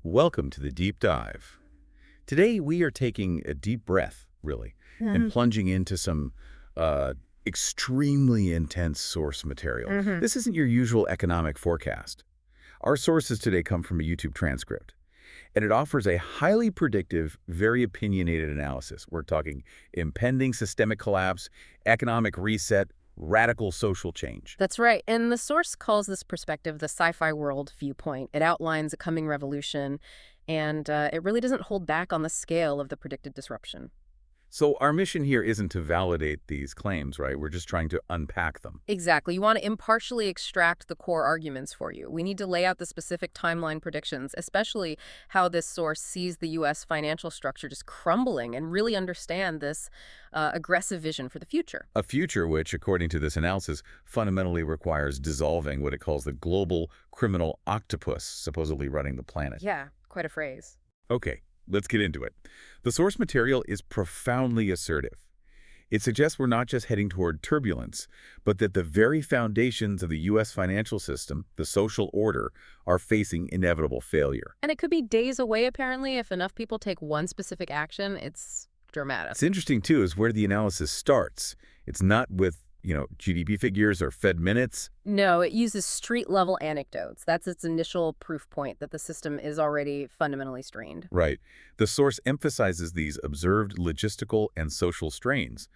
Welcome to the Deep Dive. Today we are taking a deep breath, really, and plunging into some extremely intense source material. hmm This isn't your usual economic forecast. Our sources today come from a YouTube transcript, and it offers a highly predictive, very opinionated analysis. We're talking impending systemic collapse, economic reset, radical social change. That's right. And the source calls this perspective the sci-fi world viewpoint. It outlines a coming revolution, and it really doesn't hold back on the scale of the predicted disruption. So our mission here isn't to validate these claims, right? We're just trying to unpack them. Exactly. You want to impartially extract the core arguments for you. We need to lay out the specific timeline predictions, especially how this source sees the U.S. financial structure just crumbling, and really understand this aggressive vision for the future. A future which, according to this analysis, fundamentally requires dissolving what it calls the global criminal octopus supposedly running the planet. Yeah, quite a phrase. Okay, let's get into it. The source material is profoundly assertive. It suggests we're not just heading toward turbulence, but that the very foundations of the U.S. financial system, the social order, are facing inevitable failure. And it could be days away, apparently. If enough people take one specific action, it's dramatic. What's interesting, too, is where the analysis starts. It's not with, GDP figures or Fed minutes. No, it uses street-level anecdotes. That's its initial proof point that the system is already fundamentally strained. Right. The source emphasizes these observed logistical and social strains.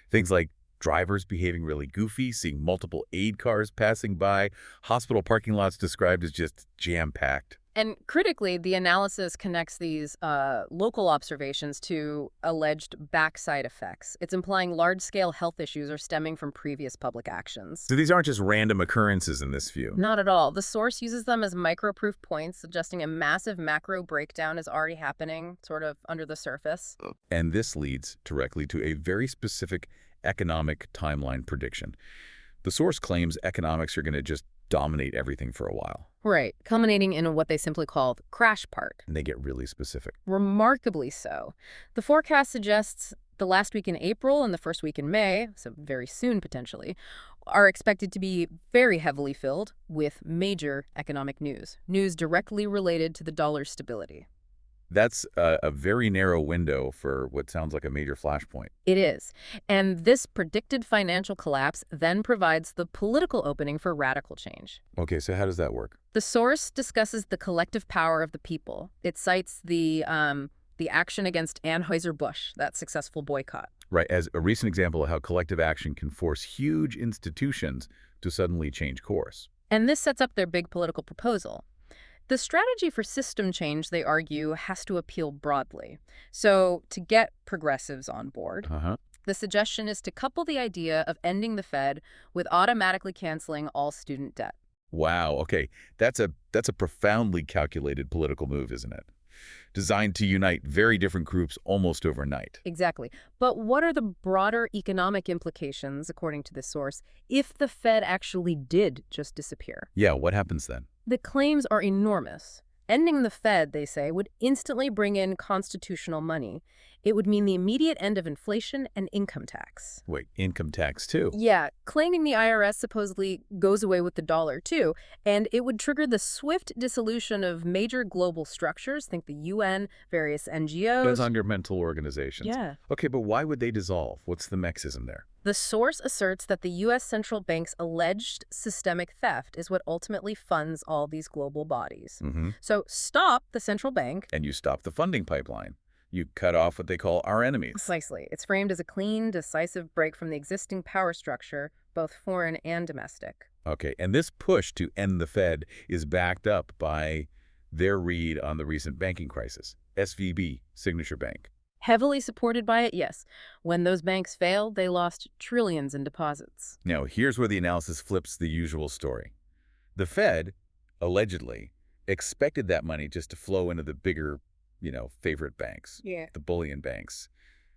Things like drivers behaving really goofy, seeing multiple aid cars passing by, hospital parking lots described as just jam-packed. And critically, the analysis connects these local observations to alleged backside effects. It's implying large-scale health issues are stemming from previous public actions. So these aren't just random occurrences in this view. Not at all. The source uses them as micro-proof points, suggesting a massive macro breakdown is already happening, sort of under the surface. And this leads directly to a very specific economic timeline prediction. The source claims economics are going to just dominate everything for a while. Right, culminating in what they simply call the crash part. And they get really specific. Remarkably so. The forecast suggests the last week in April and the first week in May, so very soon potentially, are expected to be very heavily filled with major economic news. News directly related to the dollar's stability. That's a very narrow window for what sounds like a major flashpoint. It is. And this predicted financial collapse then provides the political opening for radical change. Okay, so how does that work? The source discusses the collective power of the people. It cites the action against Anheuser-Busch, that successful boycott. Right, as a recent example of how collective action can force huge institutions to suddenly change course. And this sets up their big political proposal. The strategy for system change, they argue, has to appeal broadly. So to get progressives on board, the suggestion is to couple the idea of ending the Fed with automatically canceling all student debt. Wow, okay. That's a profoundly calculated political move, isn't it? Designed to unite very different groups almost overnight. Exactly. But what are the broader economic implications, according to this source, if the Fed actually did just disappear? Yeah, what happens then? The claims are enormous. Ending the Fed, they say, would instantly bring in constitutional money. It would mean the immediate end of inflation and income tax. Wait, income tax too? Yeah, claiming the IRS supposedly goes away with the dollar, too, and it would trigger the swift dissolution of major global structures, think the UN, various NGOs. Those fundamental organizations. Yeah. Okay, but why would they dissolve? What's the mechanism there? The source asserts that the U.S. central bank's alleged systemic theft is what ultimately funds all these global bodies. So stop the central bank. And you stop the funding pipeline. You cut off what they call our enemies. Precisely. It's framed as a clean, decisive break from the existing power structure, both foreign and domestic. Okay, and this push to end the Fed is backed up by their read on the recent banking crisis, SVB, Signature Bank. Heavily supported by it, yes. When those banks failed, they lost trillions in deposits. Now, here's where the analysis flips the usual story. The Fed, allegedly, expected that money just to flow into the bigger, favorite banks. Yeah. The bullion banks,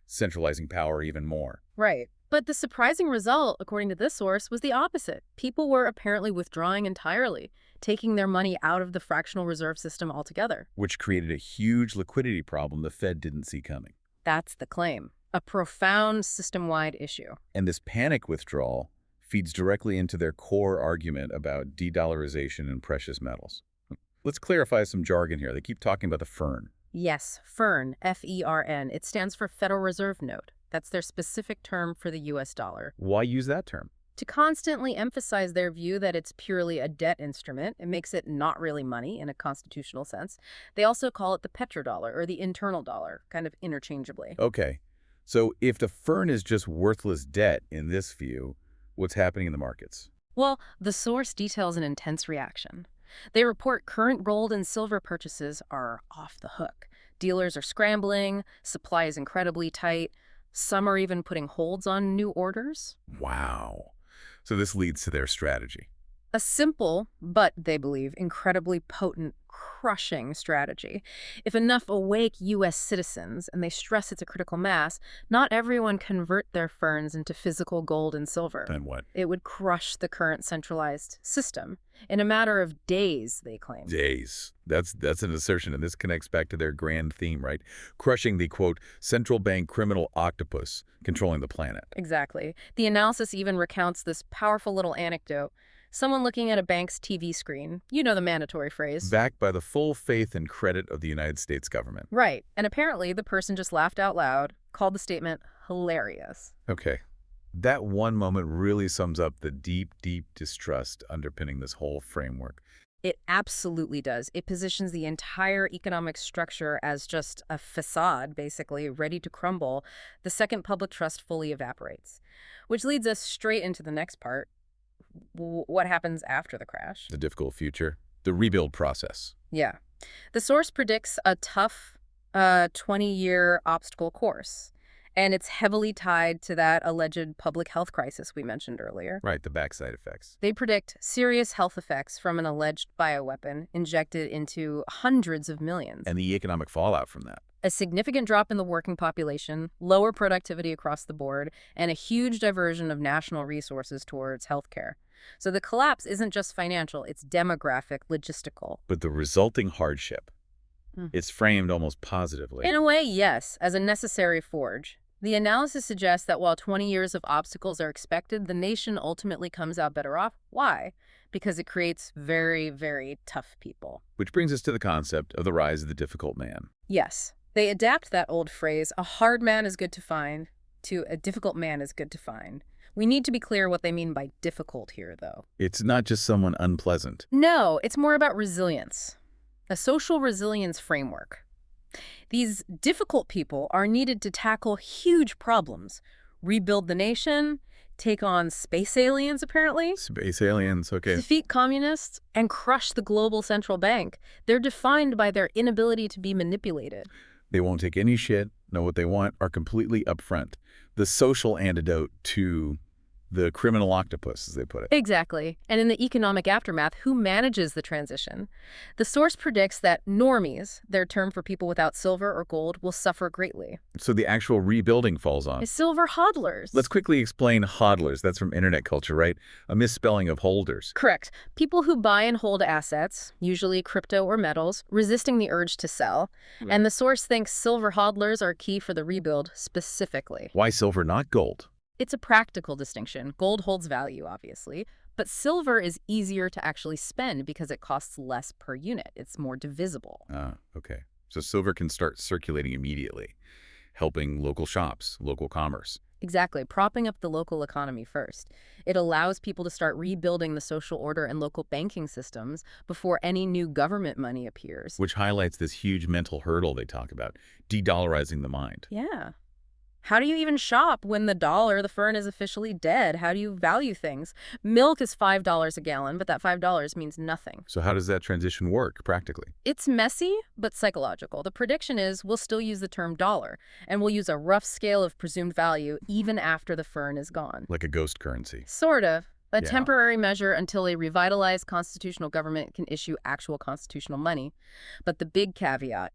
centralizing power even more. Right. But the surprising result, according to this source, was the opposite. People were apparently withdrawing entirely, taking their money out of the fractional reserve system altogether. Which created a huge liquidity problem the Fed didn't see coming. That's the claim. A profound system-wide issue. And this panic withdrawal feeds directly into their core argument about de-dollarization and precious metals. Let's clarify some jargon here. They keep talking about the FERN. Yes, FERN, F-E-R-N. It stands for Federal Reserve Note. That's their specific term for the U.S. dollar. Why use that term? To constantly emphasize their view that it's purely a debt instrument, it makes it not really money in a constitutional sense. They also call it the petrodollar or the internal dollar, kind of interchangeably. Okay. So if the FERN is just worthless debt in this view, what's happening in the markets? Well, the source details an intense reaction. They report current gold and silver purchases are off the hook. Dealers are scrambling, supply is incredibly tight. Some are even putting holds on new orders. Wow. So this leads to their strategy. A simple, but, they believe, incredibly potent, crushing strategy. If enough awake U.S. citizens, and they stress it's a critical mass, not everyone convert their ferns into physical gold and silver. Then what? It would crush the current centralized system. In a matter of days, they claim. Days. That's an assertion, and this connects back to their grand theme, right? Crushing the, quote, central bank criminal octopus controlling the planet. Exactly. The analysis even recounts this powerful little anecdote. Someone looking at a bank's TV screen, you know the mandatory phrase. Backed by the full faith and credit of the United States government. Right. And apparently the person just laughed out loud, called the statement hilarious. Okay. That one moment really sums up the deep, deep distrust underpinning this whole framework. It absolutely does. It positions the entire economic structure as just a facade, basically, ready to crumble the second public trust fully evaporates. Which leads us straight into the next part. What happens after the crash? The difficult future, the rebuild process. Yeah. The source predicts a tough 20-year obstacle course, and it's heavily tied to that alleged public health crisis we mentioned earlier. Right, the backside effects. They predict serious health effects from an alleged bioweapon injected into hundreds of millions. And the economic fallout from that. A significant drop in the working population, lower productivity across the board, and a huge diversion of national resources towards healthcare. So the collapse isn't just financial, it's demographic, logistical. But the resulting hardship, it's framed almost positively. In a way, yes, as a necessary forge. The analysis suggests that while 20 years of obstacles are expected, the nation ultimately comes out better off. Why? Because it creates very, very tough people. Which brings us to the concept of the rise of the difficult man. Yes. They adapt that old phrase, a hard man is good to find, to a difficult man is good to find. We need to be clear what they mean by difficult here, though. It's not just someone unpleasant. No, it's more about resilience, a social resilience framework. These difficult people are needed to tackle huge problems, rebuild the nation, take on space aliens, apparently. Space aliens, okay. Defeat communists, and crush the global central bank. They're defined by their inability to be manipulated. They won't take any shit, know what they want, are completely upfront. The social antidote to the criminal octopus, as they put it. Exactly. And in the economic aftermath, who manages the transition? The source predicts that normies, their term for people without silver or gold, will suffer greatly. So the actual rebuilding falls on Silver hodlers. Let's quickly explain hodlers. That's from internet culture, right? A misspelling of holders. Correct. People who buy and hold assets, usually crypto or metals, resisting the urge to sell. Right. And the source thinks silver hodlers are key for the rebuild specifically. Why silver, not gold? It's a practical distinction. Gold holds value, obviously, but silver is easier to actually spend because it costs less per unit. It's more divisible. Ah, okay. So silver can start circulating immediately, helping local shops, local commerce. Exactly, propping up the local economy first. It allows people to start rebuilding the social order and local banking systems before any new government money appears. Which highlights this huge mental hurdle they talk about, de-dollarizing the mind. Yeah. How do you even shop when the dollar, the fern, is officially dead? How do you value things? Milk is $5 a gallon, but that $5 means nothing. So how does that transition work practically? It's messy, but psychological. The prediction is we'll still use the term dollar, and we'll use a rough scale of presumed value even after the fern is gone. Like a ghost currency. Sort of. A Yeah. temporary measure until a revitalized constitutional government can issue actual constitutional money. But the big caveat,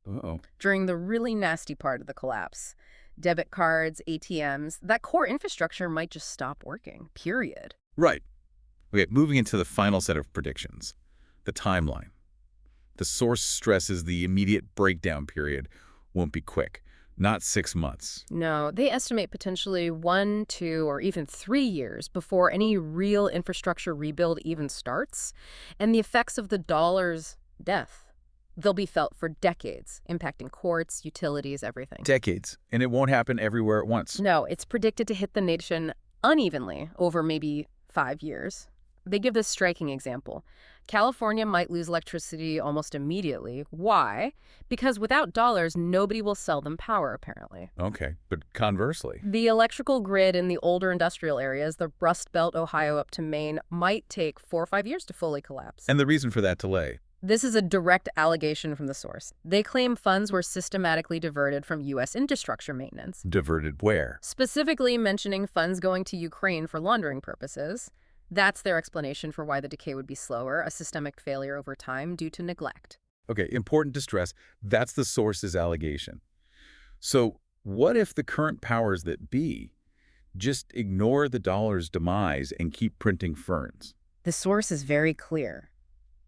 during the really nasty part of the collapse, debit cards, ATMs, that core infrastructure might just stop working, period. Right. Okay, moving into the final set of predictions, the timeline. The source stresses the immediate breakdown period won't be quick, not 6 months. No, they estimate potentially 1, 2, or even 3 years before any real infrastructure rebuild even starts. And the effects of the dollar's Death. They'll be felt for decades, impacting courts, utilities, everything. Decades. And it won't happen everywhere at once. No, it's predicted to hit the nation unevenly over maybe 5 years. They give this striking example. California might lose electricity almost immediately. Why? Because without dollars, nobody will sell them power, apparently. Okay, but conversely. The electrical grid in the older industrial areas, the Rust Belt, Ohio up to Maine, might take 4 or 5 years to fully collapse. And the reason for that delay? This is a direct allegation from the source. They claim funds were systematically diverted from U.S. infrastructure maintenance. Diverted where? Specifically mentioning funds going to Ukraine for laundering purposes. That's their explanation for why the decay would be slower, a systemic failure over time due to neglect. Okay, important to stress, that's the source's allegation. So what if the current powers that be just ignore the dollar's demise and keep printing ferns? The source is very clear.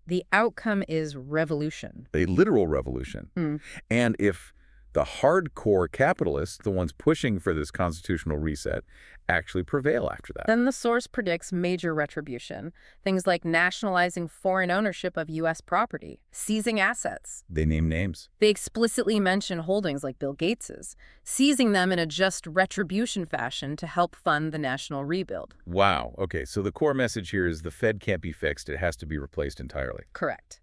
The outcome is revolution. A literal revolution. And if the hardcore capitalists, the ones pushing for this constitutional reset, actually prevail after that. Then the source predicts major retribution. Things like nationalizing foreign ownership of U.S. property, seizing assets. They name names. They explicitly mention holdings like Bill Gates's, seizing them in a just retribution fashion to help fund the national rebuild. Wow. Okay, so the core message here is the Fed can't be fixed. It has to be replaced entirely. Correct.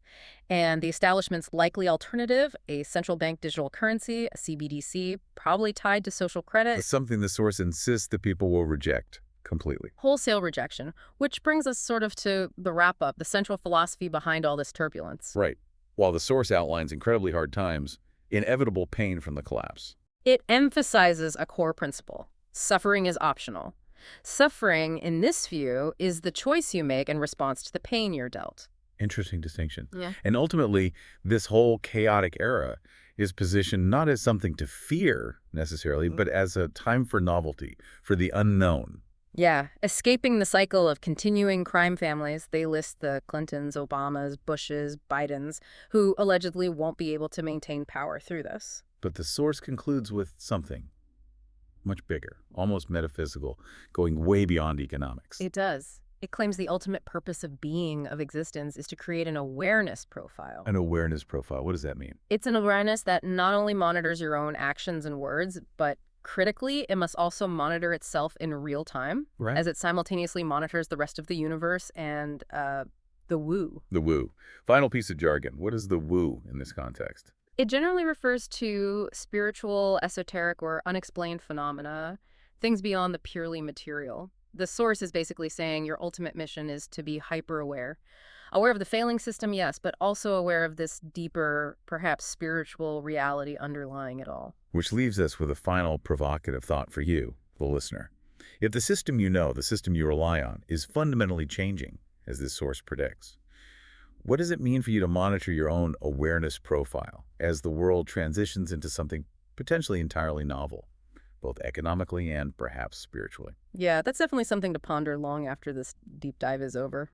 And the establishment's likely alternative, a central bank digital currency, a CBDC, probably tied to social credit. It's something the source insists that people will reject completely. Wholesale rejection, which brings us sort of to the wrap-up, the central philosophy behind all this turbulence. Right. While the source outlines incredibly hard times, inevitable pain from the collapse. It emphasizes a core principle. Suffering is optional. Suffering, in this view, is the choice you make in response to the pain you're dealt. Interesting distinction. Yeah. And ultimately, this whole chaotic era is positioned not as something to fear, necessarily, but as a time for novelty, for the unknown. Yeah, escaping the cycle of continuing crime families. They list the Clintons, Obamas, Bushes, Bidens, who allegedly won't be able to maintain power through this. But the source concludes with something much bigger, almost metaphysical, going way beyond economics. It does. It claims the ultimate purpose of being, of existence, is to create an awareness profile. An awareness profile. What does that mean? It's an awareness that not only monitors your own actions and words, but critically, it must also monitor itself in real time, Right. as it simultaneously monitors the rest of the universe and the woo. The woo. Final piece of jargon. What is the woo in this context? It generally refers to spiritual, esoteric, or unexplained phenomena, things beyond the purely material. The source is basically saying your ultimate mission is to be hyper-aware. Aware of the failing system, yes, but also aware of this deeper, perhaps spiritual reality underlying it all. Which leaves us with a final provocative thought for you, the listener. If the system you know, the system you rely on, is fundamentally changing, as this source predicts, what does it mean for you to monitor your own awareness profile as the world transitions into something potentially entirely novel, both economically and perhaps spiritually? Yeah, that's definitely something to ponder long after this deep dive is over.